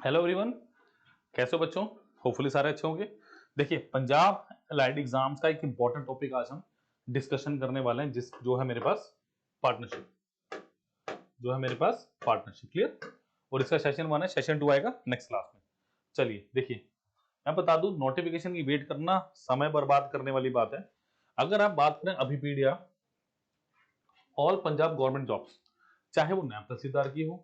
Hello everyone, कैसे हो बच्चों? होपफुली सारे अच्छे होंगे। देखिए, पंजाब एलाइड एग्जाम्स का एक इंपॉर्टेंट टॉपिक आज हम डिस्कशन करने वाले हैं, जो है मेरे पास पार्टनरशिप क्लियर। और इसका सेशन 1 है, सेशन 2 आएगा नेक्स्ट क्लास में। चलिए देखिए, मैं बता दूं, नोटिफिकेशन की वेट करना समय बर्बाद करने वाली बात है। अगर आप बात करें Abhipedia all Punjab government jobs, चाहे वो नायब तहसीलदार की हो,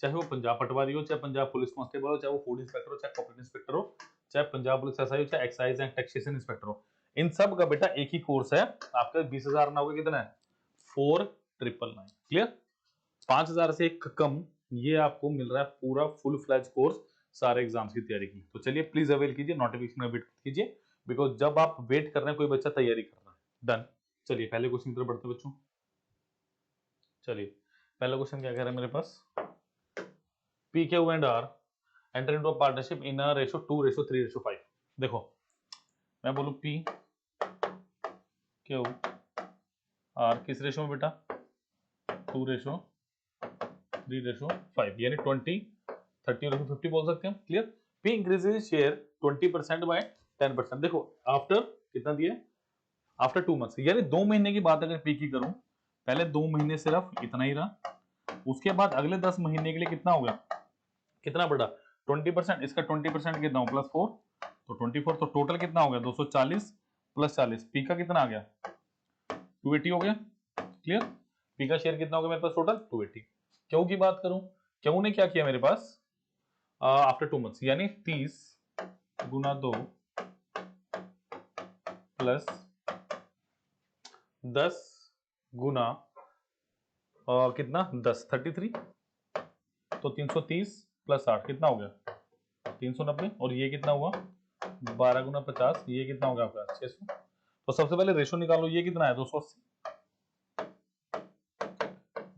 चाहे वो पंजाब पटवारी हो, चाहे पंजाब पुलिस कांस्टेबल हो, चाहे वो फूड इंस्पेक्टर हो, चाहे कॉर्पोरेट इंस्पेक्टर हो, चाहे पंजाब पुलिस एसआई हो, चाहे एक्साइज एंड टैक्सेशन इंस्पेक्टर हो, इन सब का बेटा एक ही कोर्स है। आपका 20,000 ना होगा, कितना है? 4,999 क्लियर। 5,000 से एक कम ये आपको मिल रहा है पूरा फुल फ्लैज कोर्स सारे एग्जाम्स की तैयारी की। तो चलिए प्लीज अवेल कीजिए, नोटिफिकेशन में वेट कीजिए, बिकॉज जब आप वेट कर रहे हैं कोई बच्चा तैयारी कर रहा है। डन। चलिए पहले क्वेश्चन की तरफ बढ़ते हैं बच्चों। चलिए पहला क्वेश्चन क्या कह रहा है मेरे पास? P, Q and R enter into a partnership in a ratio 2:3:5। देखो, मैं बोलूं P, Q, R किस रेशो में बेटा? 2:3:5, यानी 20, 30 और 50 बोल सकते हैं। Clear. P increases share 20% by 10%। देखो आफ्टर कितना दिया? आफ्टर 2 मंथ्स, यानी 2 महीने की बात अगर P की करूं, पहले 2 महीने सिर्फ इतना ही रहा, उसके बाद अगले 10 महीने के लिए कितना हो गया? कितना बड़ा? 20%। इसका 20% कितना हो? +4, तो 24। तो टोटल कितना हो गया? 240 + 40। पी का कितना आ गया? 280 हो गया। क्लियर। पी का शेयर कितना हो गया मेरे पास टोटल? 280। क्यों की बात करूं, क्यों ने क्या किया मेरे पास? आफ्टर 2 मंथ्स, यानी 30 गुना 2 प्लस 10 गुना कितना? 10, 33। तो 330 + 8 कितना हो गया? 390। और ये कितना हुआ? 12 गुना 50, ये कितना हो गया आपका? 600। तो सबसे पहले रेशो निकालो, ये कितना है? 280।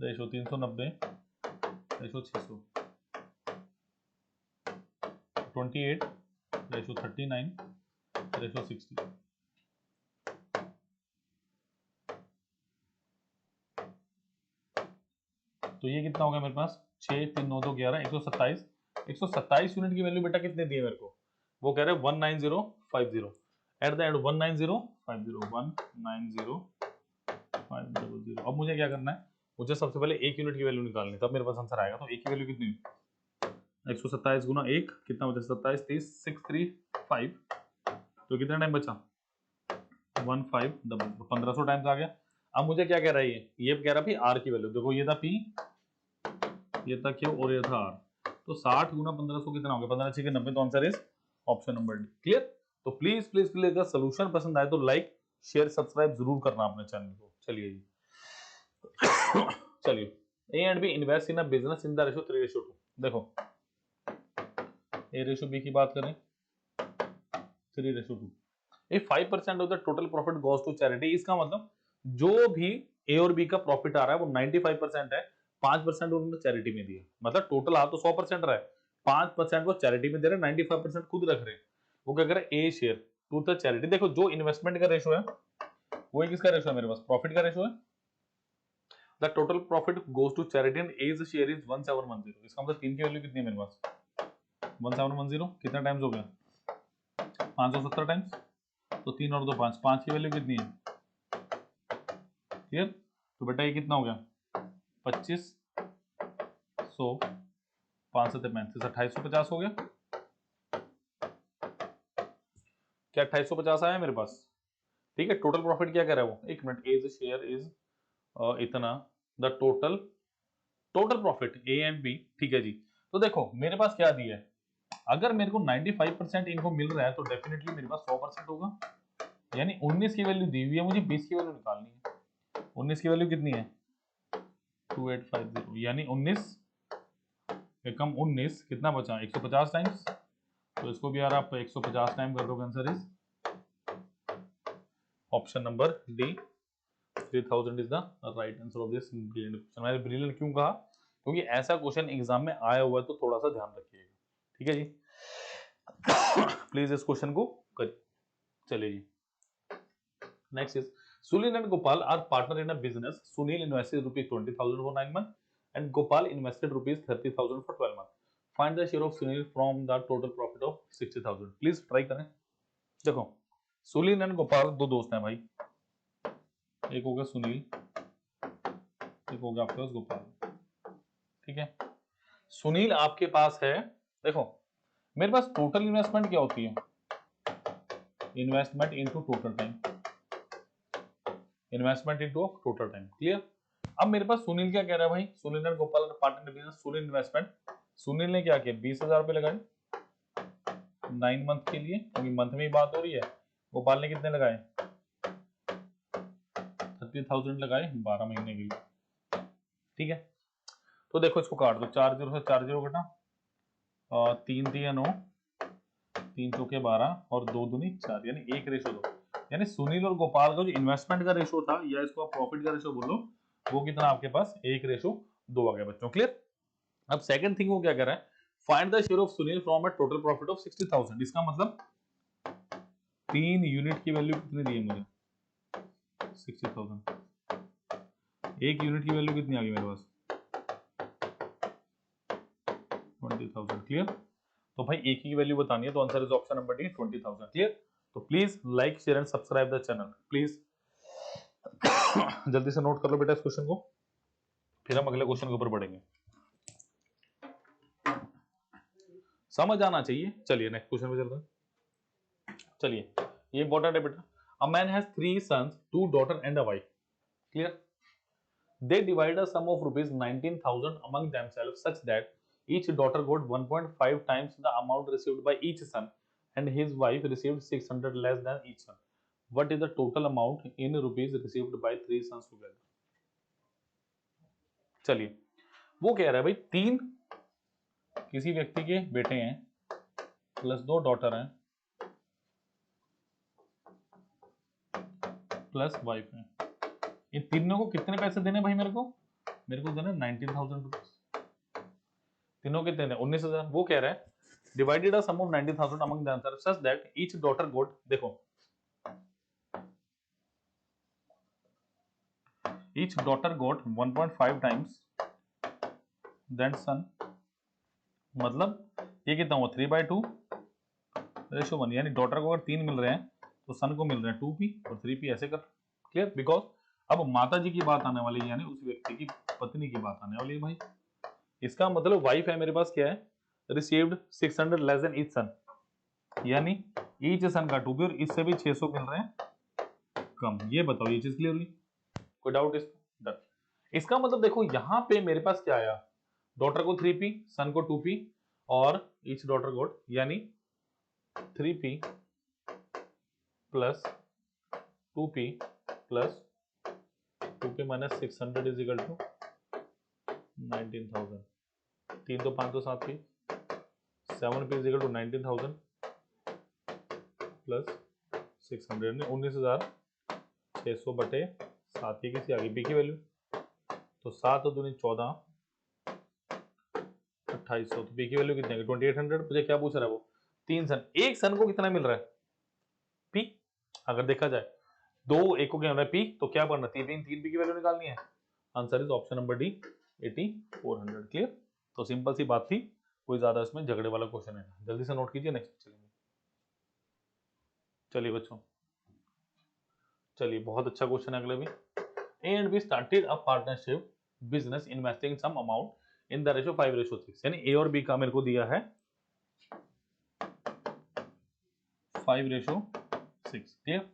Ratio 390, ratio 600, 28, ratio 39, ratio 60। तो ये कितना हो गया मेरे पास? 6, 3, 9, 2, 11, 127। 127 यूनिट की वैल्यू बेटा कितने दी है मेरे को? वो कह रहे हैं 19050। Eight the and 19050, 1905000। अब मुझे क्या करना है? मुझे सबसे पहले एक यूनिट की वैल्यू निकालनी है, तब मेरे पास आंसर आएगा। तो एक की वैल्यू कितनी? 127 गुना 1 कितना बचा? 27, 30, 635। तो कितना टाइम बचा? 15 डबल, 1500 टाइम्स आ गया। अब मुझे क्या कह रहा है? ये कह रहा है आर की वैल्यू। देखो ये था पी, ये था क्यू और ये था आर। तो 60 गुना 1500 कितना हो गया? 15 6 90। तो answer is option number D. Clear. तो प्लीज प्लीज प्लीज अगर सोल्यूशन पसंद आए तो लाइक शेयर सब्सक्राइब जरूर करना अपने चैनल को। चलिए जी चलिए, A and B invest in a business in the ratio 3:2। देखो ए रेशियो बी की बात करें, 3:2। If 5% of the total profit goes to charity, इसका मतलब जो भी ए और बी का प्रॉफिट आ रहा है वो 95% है, 5% उन्होंने चैरिटी में दिया। मतलब टोटल आ तो 100% रहा है, 5% वो चैरिटी में दे रहे हैं, 95% खुद रख रहे हैं। वो क्या करे? ए शेयर टू द चैरिटी। देखो जो इन्वेस्टमेंट का रेशो है वो किसका रेशो है? मेरे पास प्रॉफिट का रेशो है। The total profit goes to charity and A's share is 1710। इसका मतलब 3 की वैल्यू कितनी है मेरे पास? 1710 कितना टाइम्स हो गया? 570 टाइम्स। तो 3 और 2 5, 5 की वैल्यू कितनी है? क्लियर। तो बेटा ये कितना हो गया? 2500, 5 से 35, 2850 हो गया। क्या 2850 आया मेरे पास? ठीक है। टोटल प्रॉफिट क्या कह रहा है वो? एक मिनट, एज शेयर इज इतना, the total profit A and B. ठीक है जी। तो देखो मेरे पास क्या दिया है, अगर मेरे को 95% इनको मिल रहा है तो डेफिनेटली मेरे पास 100% होगा। यानी 19 की वैल्यू दी हुई है, मुझे 20 की वैल्यू निकालनी है। 19 की वैल्यू कितनी है? 2850, यानी 19 एकम 19 कितना बचा? 150 टाइम्स। तो इसको भी यार आप 150 टाइम कर दो। Answer is option number D, 3000 is the right answer of this brilliant question. मैंने ब्रिलियंट क्यों कहा? क्योंकि ऐसा क्वेश्चन एग्जाम में आया हुआ है, तो थोड़ा सा ध्यान रखिएगा। ठीक है जी प्लीज इस क्वेश्चन को करिए। चलिए जी, next is Sunil and Gopal are partner in a business. Sunil invested ₹20,000 for 9 months and Gopal invested ₹30,000 for 12 months. Find the share of Sunil from the total profit of 60,000। Please try करें। देखो Sunil and Gopal दो दोस्त हैं भाई, एक हो गया सुनील, एक हो गया आपके पास गोपाल। ठीक है, सुनील आपके पास है, देखो मेरे पास टोटल इन्वेस्टमेंट क्या होती है, investment into total time, investment into total time. Clear. अब मेरे पास सुनील क्या कह रहा है भाई, Sunil and Gopal partner business, Sunil investment, Sunil ने क्या किया 20,000 रुपए लगाए 9 मंथ के लिए, क्योंकि मंथ में ही बात हो रही है। गोपाल ने कितने लगाए 30,000 लगाए 12 महीने के लिए। ठीक है, तो देखो इसको काट दो, 4 0 से 4 0 कटा, 3 3 9, 3 चौके 12 और 2 दूनी 4, यानी 1:2। यानी सुनील और गोपाल का जो इन्वेस्टमेंट का रेशो था, या इसको आप प्रॉफिट का रेशो बोलो, वो कितना आपके पास 1:2 आ गया बच्चों। क्लियर। अब सेकंड थिंग वो क्या कर रहा है, find the share of Sunil from a total profit of 60,000। इसका मतलब 3 यूनिट की वैल्यू कितनी दी है मुझे 60,000, एक यूनिट की वैल्यू कितनी आ गई मेरे पास 20,000। क्लियर। तो भाई एक ही वैल्यू बतानी है, तो answer is option number D 20,000। Clear. तो please like share and subscribe the channel please. जल्दी से नोट कर लो बेटा इस क्वेश्चन को, फिर हम अगले क्वेश्चन के ऊपर बढ़ेंगे। समझ आना चाहिए। चलिए नेक्स्ट क्वेश्चन पे चलते हैं। चलिए ये इंपॉर्टेंट है बेटा। A man has 3 sons, 2 daughters and a wife. Clear? They divide a sum of rupees 19,000 among themselves such that each daughter got 1.5 times the amount received by each son and his wife received 600 less than each son. What is the total amount in rupees received by 3 sons together? चलिए वो कह रहा है भाई 3 किसी व्यक्ति के बेटे हैं प्लस 2 डॉटर हैं प्लस वाइफ है, इन तीनों को कितने पैसे देने भाई मेरे को देना 19,000 रुपीज। तीनों के देने 19,000। वो कह रहा है divided a sum of 19,000 among themselves such that each daughter got, देखो each daughter got 1.5 times than son, मतलब ये कितना हुआ 3/2:1, यानी डॉटर को अगर 3 मिल रहे हैं तो सन को मिल रहे हैं 2p और 3p, ऐसे कर। क्लियर। बिकॉज अब माता जी की बात आने वाली है, यानी उस व्यक्ति की पत्नी की बात आने वाली है भाई। इसका मतलब वाइफ है मेरे पास क्या है रिसीव्ड 600 लेस देन ईच सन, यानी ईच सन का 2p और इससे भी 600 मिल रहे हैं कम। ये बताओ ये चीज क्लियर हुई, कोई डाउट इसका? डन। इसका मतलब देखो यहां पे मेरे पास क्या आया, डॉटर को 3p, सन को 2p और ईच डॉटर गोट, यानी 3p plus 2p plus 2p minus 600 is equal to 19,000। 3 तो 5 तो 7p, 7p is equal to 19,000 plus 600, यानी 19,600 बटे 7। ये किसी आगे p की वैल्यू, तो 7 और 2 14, 2800, तो p की वैल्यू कितनी आ गई 2800। मुझे क्या पूछ रहा है वो 3 सन, एक सन को कितना मिल रहा है p, अगर देखा जाए 2 एक को क्या मिल रहा है p, तो क्या करना 3 p की वैल्यू निकालनी है। Answer is option number D 8400। Clear. तो सिंपल सी बात थी, कोई ज्यादा इसमें झगड़े वाला क्वेश्चन है। जल्दी से नोट कीजिए, नेक्स्ट चलेंगे। चलिए बच्चों, चलिए बहुत अच्छा क्वेश्चन है अगले भी। A and B started a partnership business investing some amount in the ratio 5:6, यानी ए और बी का मेरे को दिया है 5:6। Clear.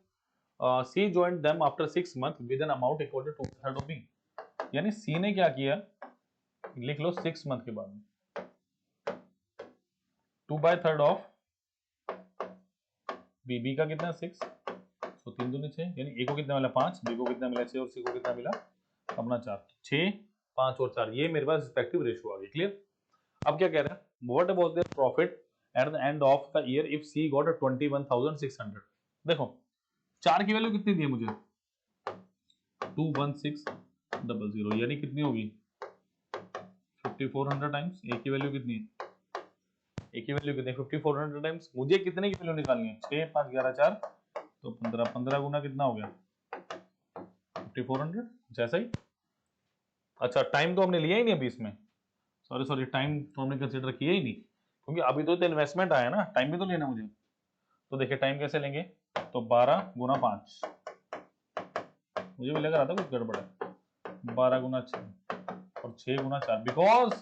C joined them after 6 months with an amount equal to 2/3 of B, यानी सी ने क्या किया, लिख लो 6 मंथ के बाद 2/3 ऑफ बी का कितना 6, तो 3 दूनी 6, यानी ए को कितना मिला 5, बी को कितना मिला 6 और सी को कितना मिला अपना 4। 6 5 और 4, ये मेरे पास रिस्पेक्टिव रेशियो आ गई। क्लियर। अब क्या कह रहे हैं what was their profit at the end of the year if C got 21,600। देखो 4 की वैल्यू कितनी दी है मुझे 21600, यानी कितनी होगी 5400 टाइम्स। ए की वैल्यू कितनी है, ए की वैल्यू कितनी है 5400 टाइम्स। मुझे कितने की वैल्यू निकालनी है 6 5 11 4, तो 15 15 गुना कितना हो गया 5400, जैसा ही। अच्छा टाइम तो हमने लिया ही नहीं अभी इसमें, सॉरी सॉरी, टाइम तो हमने कंसिडर किया ही नहीं, क्योंकि अभी तो इन्वेस्टमेंट आया ना, टाइम भी तो लेना मुझे। तो देखिए टाइम कैसे लेंगे, तो 12 गुना 5, मुझे भी लग रहा था कुछ गड़बड़ है, 12 गुना 6 और 6 गुना 4, बिकॉज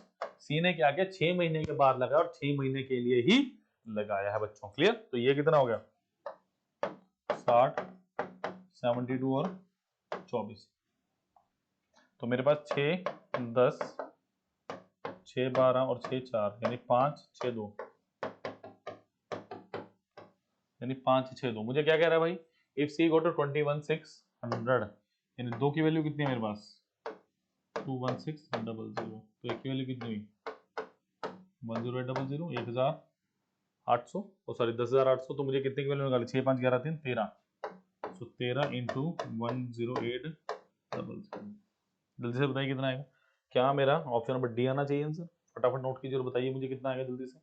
सी ने क्या किया, 6 महीने के बाद लगाया और 6 महीने के लिए ही लगाया है बच्चों। क्लियर? तो ये कितना हो गया, 60, 72 और 24। तो मेरे पास 6, 10, 6, 12 और 6, 4 यानी 5, 6, 2 यानी 5, 6, 2। मुझे क्या कह रहा है भाई, इफ सी गो टू 21,600 यानी 2 की वैल्यू कितनी है मेरे पास, 21600, तो एक की वैल्यू कितनी हुई, 10800, 1800 और सॉरी 10,800। तो मुझे कितने की वैल्यू निकाली, 6, 5, 11, 3, 13, तो 13 इंटू 10800। जल्दी से बताइए कितना आएगा। क्या मेरा ऑप्शन नंबर डी आना चाहिए आंसर? फटाफट नोट कीजिए और बताइए मुझे कितना आएगा जल्दी से।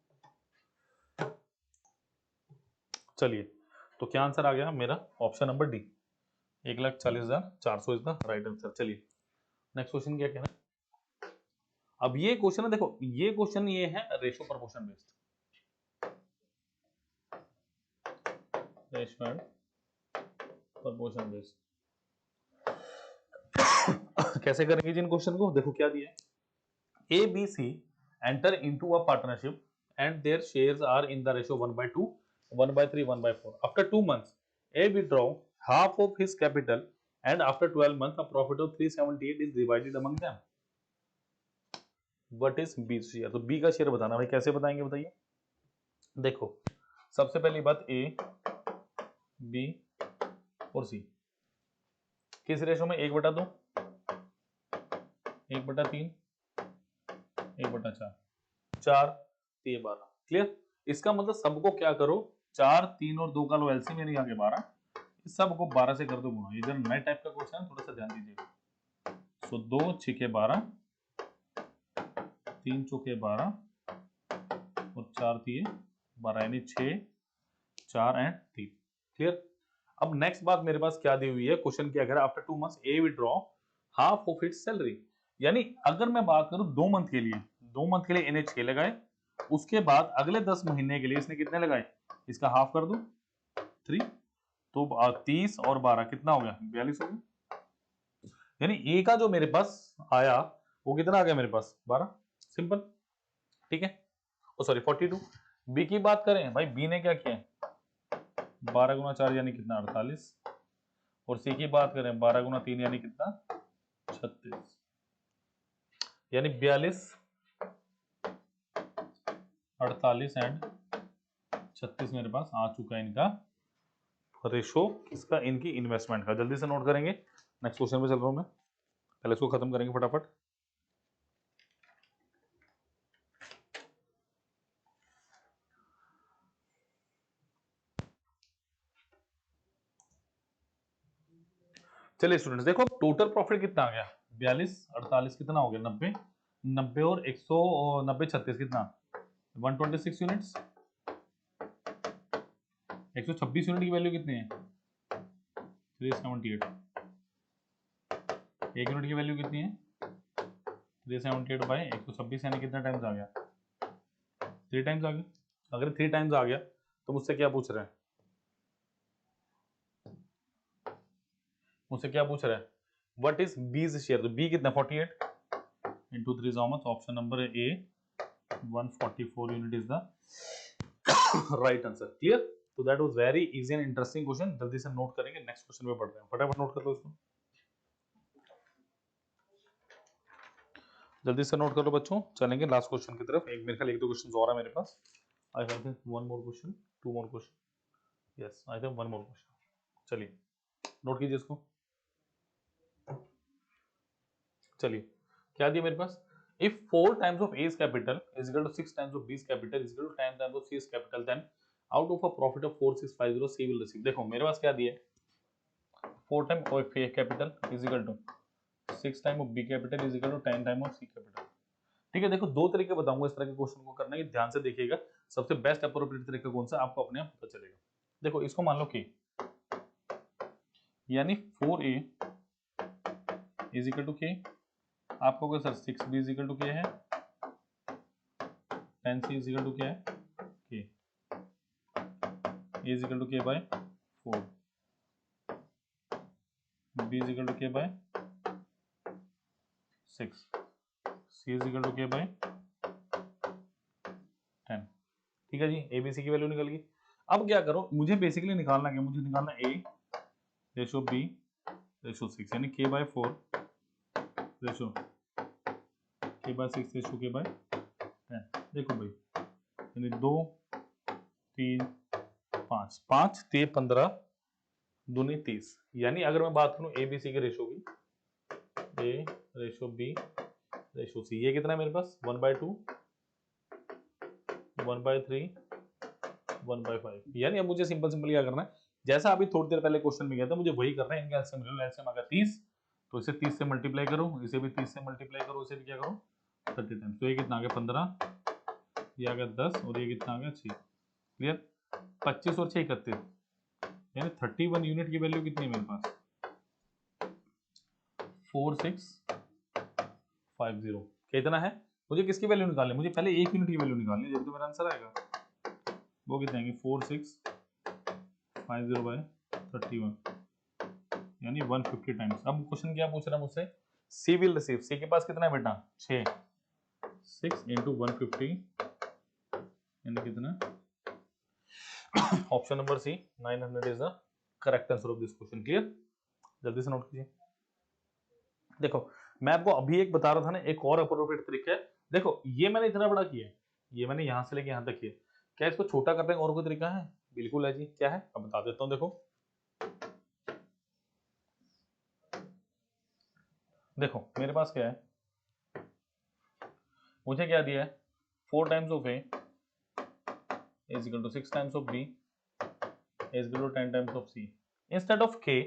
चलिए, तो क्या आंसर आ गया मेरा, option number D, 1,40,400 is the right answer. चलिए नेक्स्ट क्वेश्चन क्या कहना है। अब ये क्वेश्चन है, देखो ये क्वेश्चन ये है ratio proportion based, ratio and proportion based. कैसे करेंगे जिन क्वेश्चन को, देखो क्या दिया है, A B C enter into a partnership and their shares are in the ratio 1/2, 1/3, 1/4. After 2 months, A withdraw half of his capital and after 12 months, a profit of 378 is divided among them. What is B share? तो B का share बताना भाई, कैसे बताएंगे बताइए। देखो सबसे पहली बात, A, B और C किस रेशो में, 1/2, 1/3, 1/4, 4, 3, 12। क्लियर? इसका मतलब सबको क्या करो, 4, 3 और 2 का लो एलसीएम यानी आगे 12, इस सबको 12 से कर दो गुणा। ये जरा नए टाइप का क्वेश्चन है, थोड़ा सा ध्यान दीजिएगा। सो 2 6 12, 3 चौके 12 और 4 3 12 यानी 6, 4 एंड 3। क्लियर? अब नेक्स्ट बात मेरे पास क्या दी हुई है, क्वेश्चन क्या कह रहा है, after 2 months A withdraw half of its salary. यानी अगर मैं बात करूं 2 मंथ के लिए, 2 मंथ के लिए इन्हें 6 लगाए, उसके बाद अगले 10 महीने के लिए इसने कितने लगाए, इसका हाफ कर दो 3, तो 30 और 12 कितना हो गया, 42 हो गया। यानी ए का जो मेरे पास आया वो कितना आ गया मेरे पास, 12। सिंपल, ठीक है। ओ सॉरी 42। बी की बात करें भाई, बी ने क्या किया, 12 गुना 4 यानी कितना, 48, और सी की बात करें 12 गुना 3 यानी कितना, 36, यानी 42, 48 एंड 36 मेरे पास आ चुका है इनका रेशो, किसका, इनकी इन्वेस्टमेंट का। जल्दी से नोट करेंगे, नेक्स्ट क्वेश्चन पे चल रहा हूं मैं, पहले इसको खत्म करेंगे फटाफट। चलिए स्टूडेंट्स देखो, टोटल प्रॉफिट कितना आ गया, 42, 48 कितना हो गया, 90, 90 और 190, 36 कितना, 126 यूनिट्स। 126 यूनिट की वैल्यू कितनी है, 378। एक यूनिट की वैल्यू कितनी है, 378 बाई 126 यानी कितना टाइम्स आ गया, 3 टाइम्स आ गया। अगर 3 टाइम्स आ गया तो मुझसे क्या पूछ रहे हैं, मुझसे क्या पूछ रहा है, व्हाट इज बीज शेयर। तो बी कितना, 48 into 3 much, option number A 144 unit is the right answer. Clear? तो that was very easy and interesting question. जल्दी से नोट करेंगे, नेक्स्ट क्वेश्चन पे बढ़ते हैं, फटाफट नोट कर लो इसको, जल्दी से नोट कर लो बच्चों। चलेंगे लास्ट क्वेश्चन की तरफ, एक मेरे ख्याल 1-2 क्वेश्चन और है मेरे पास। I have one more question, 2 more question, yes I have one more question. चलिए नोट कीजिए इसको। चलिए क्या दिया मेरे पास, if 4 times of A's capital is equal to 6 times of B's capital is equal to 10 times of C's capital, then out of a profit of 4650 C will receive। देखो मेरे पास क्या दिया है, 4 time of A capital is equal to 6 time of B capital is equal to 10 time of C capital। ठीक है, देखो दो तरीके बताऊंगा इस तरह के क्वेश्चन को करने के, ध्यान से देखिएगा, सबसे बेस्ट अप्रोप्रिएट तरीका कौन सा आपको अपने आप पता चलेगा। देखो इसको मान लो कि यानी 4A is equal to K, आपको क्या sir 6B is equal to K है, tan c is equal to क्या है k, a is equal to k by 4, b is equal to k by 6, c is equal to k by 10। ठीक है जी, ए B सी की value निकल गई। अब क्या करो, मुझे बेसिकली निकालना क्या, मुझे निकालना ए रेशो बी रेशो 6, यानी k by 4 ratio k by 6 ratio k by 10। देखो भाई, यानी 2 3 5, 5 3 15 दूनी 30, यानी अगर मैं बात करूं ए बी सी के रेशो की, ए रेशो बी रेशो सी, ये कितना है मेरे पास 1/2 1/3 1/5। यानी अब मुझे सिंपल सिंपल क्या करना है, जैसा अभी थोड़ी देर पहले क्वेश्चन में गया था, मुझे वही करना है। इनका एलसीएम ले लो, एलसीएम अगर 30 तो इसे 30 से मल्टीप्लाई करो, इसे भी 30 से मल्टीप्लाई करो, इसे भी क्या करो 30 टाइम्स। तो ये कितना आ गया 15, ये आ गया 10 और ये कितना आ गया 6। क्लियर, 25 और 6 31, यानी 31 यूनिट की वैल्यू कितनी है मेरे पास 4650। कितना है, मुझे किसकी वैल्यू निकालनी है, मुझे पहले 1 यूनिट की वैल्यू निकालनी है, जब तो मेरा आंसर आएगा वो कितने आएंगे 4650/31, यानी 150 टाइम्स। अब क्वेश्चन क्या पूछ रहा है मुझसे, सी विल रिसीव, सी के पास कितना है बेटा 6, 6 इंटू 150 यानी कितना, option number C 900 is the correct answer of this question. Clear, जल्दी से नोट कीजिए। देखो मैं आपको अभी एक बता रहा था ना, एक और अप्रोप्रिएट तरीका है। देखो ये मैंने इतना बड़ा किया है, ये मैंने यहां से लेके यहां तक किया, क्या इसको छोटा करने का और कोई तरीका है? बिल्कुल है जी, क्या है अब बता देता हूं। देखो मेरे पास क्या है, मुझे क्या दिया है 4 times of A is equal to 6 times of B is equal to 10 times of C. Instead of के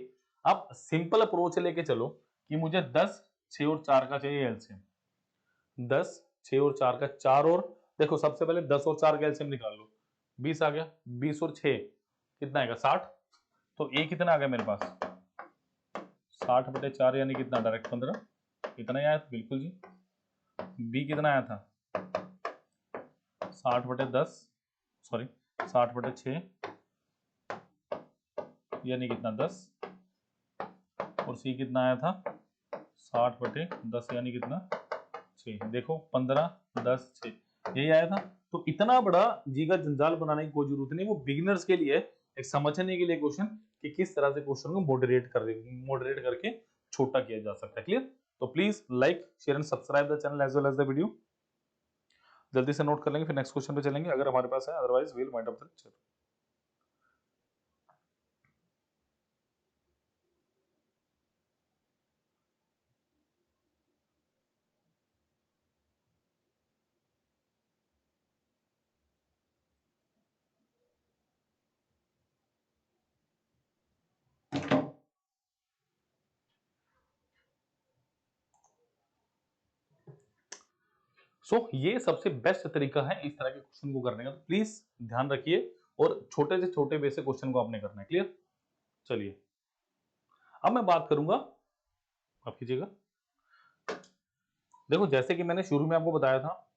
आप सिंपल अप्रोच लेके चलो कि मुझे 10 6 और 4 का चाहिए एलसीएम, 10 6 और 4 का 4, और देखो सबसे पहले 10 और 4 का एलसीएम निकाल लो, 20 आ गया, 20 और 6 कितना आएगा 60, तो ए कितना आ गया मेरे पास 60/4 यानी कितना डायरेक्ट 15, कितना आया था बिल्कुल जी। बी कितना आया था 60/10 सॉरी 60/6 यानी कितना 10, और सी कितना आया था 60/10 यानी कितना 6। देखो 15 10 6 यही आया था। तो इतना बड़ा जी का जंजाल बनाने की कोई जरूरत नहीं, वो बिगिनर्स के लिए एक समझने के लिए क्वेश्चन कि किस तरह से क्वेश्चन को मॉडरेट करके छोटा किया जा सकता है। क्लियर, तो please like share and subscribe the channel as well as the video. जल्दी से नोट कर लेंगे, फिर नेक्स्ट क्वेश्चन पे चलेंगे अगर हमारे पास है, otherwise we'll wind up the lecture. ये सबसे बेस्ट तरीका है इस तरह के क्वेश्चन को करने का, तो प्लीज ध्यान रखिए और छोटे से छोटे बेसिक क्वेश्चन को आपने करना है। क्लियर, चलिए अब मैं बात करूंगा, आप कीजिएगा। देखो जैसे कि मैंने शुरू में आपको बताया था,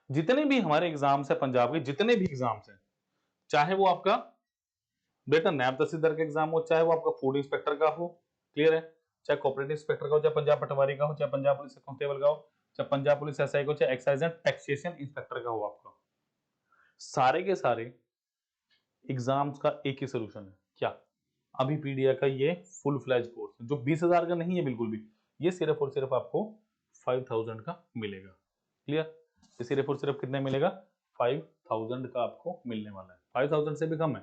जितने भी हमारे एग्जाम्स है पंजाब के, जितने भी एग्जाम्स हैं, चाहे वो आपका बेटा नैब तहसीलदार का एग्जाम हो, चाहे वो आपका फूड इंस्पेक्टर का हो, क्लियर है, चाहे कोऑपरेटिव इंस्पेक्टर का हो, चाहे पंजाब पटवारी का हो, चाहे पंजाब पुलिस कांस्टेबल का हो, चाहे पंजाब पुलिस एसआई का हो, चाहे एक्साइज एंड टैक्सेशन इंस्पेक्टर का हो, आपका सारे के सारे एग्जाम्स का एक ही सोल्यूशन है, क्या अभी पीडीया का ये फुल फ्लैज कोर्स जो 20,000 का नहीं है बिल्कुल भी, ये सिर्फ और सिर्फ आपको 5,000 का मिलेगा। क्लियर, ये सिर्फ और सिर्फ कितने मिलेगा 5,000 का आपको मिलने वाला है, 5,000 से भी कम है।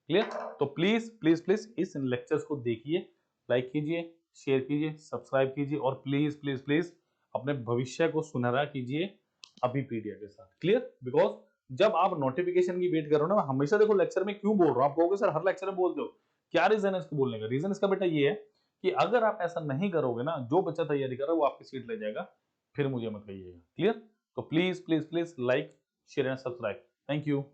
क्लियर, तो प्लीज प्लीज प्लीज इस लेक्चर्स को देखिए, लाइक कीजिए, शेयर कीजिए, सब्सक्राइब कीजिए, और प्लीज प्लीज प्लीज अपने भविष्य को सुनहरा कीजिए अभी पीडीएफ के साथ। क्लियर, बिकॉज जब आप नोटिफिकेशन की वेट करो ना, मैं हमेशा देखो लेक्चर में क्यों बोल रहा हूं, आप कहोगे सर हर लेक्चर में बोलते हो, क्या रीजन है इसको बोलने का? रीजन इसका बेटा ये है कि अगर आप ऐसा नहीं करोगे ना, जो बच्चा तैयारी कर रहा है वो आपकी सीट ले जाएगा, फिर मुझे मत कहिएगा। क्लियर, तो please please please like share and subscribe. Thank you.